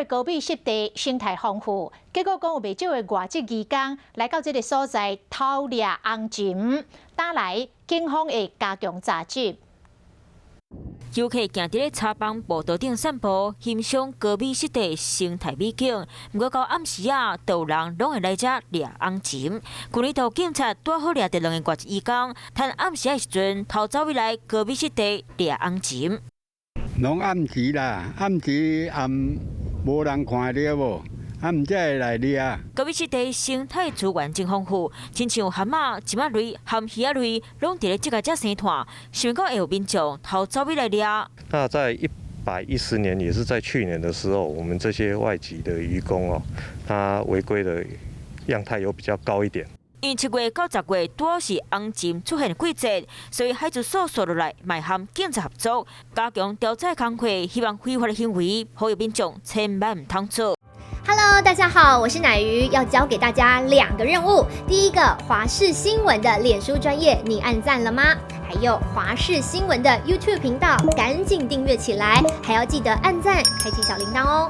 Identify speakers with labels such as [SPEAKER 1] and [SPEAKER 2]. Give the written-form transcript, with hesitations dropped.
[SPEAKER 1] 的高美湿地生态丰富，结果讲有袂少的外籍移工来到这个所在偷掠红金，打来警方会加强查缉。
[SPEAKER 2] 游客行伫咧茶浜步道顶散步，欣赏高美湿地生态美景。不过到暗时啊，都有人拢会来遮掠红金。旧年头警察拄好掠着2个外籍移工，趁暗时的时阵偷走回来高美湿地掠红金。
[SPEAKER 3] 拢暗时啦，暗时无人看到无，才会来掠。
[SPEAKER 2] 高美湿地生态资源真丰富，亲像蛤蟆、金仔类、含鱼仔类，拢伫咧即个遮生团，想讲会有民众偷走回来掠。
[SPEAKER 4] 那在110年，也是在去年的时候，我们这些外籍的渔工他违规的样态有比较高一点。
[SPEAKER 2] 因为7月到10月拄好是红金出现季节，所以海事所落来，卖和警察合作，加强调查工作，希望非法的行为，呼吁民众千万唔通做。
[SPEAKER 5] Hello， 大家好，我是乃瑜，要教给大家2个任务。第一个，华视新闻的脸书专页，你按赞了吗？还有华视新闻的 YouTube 频道，赶紧订阅起来，还要记得按赞，开启小铃铛哦。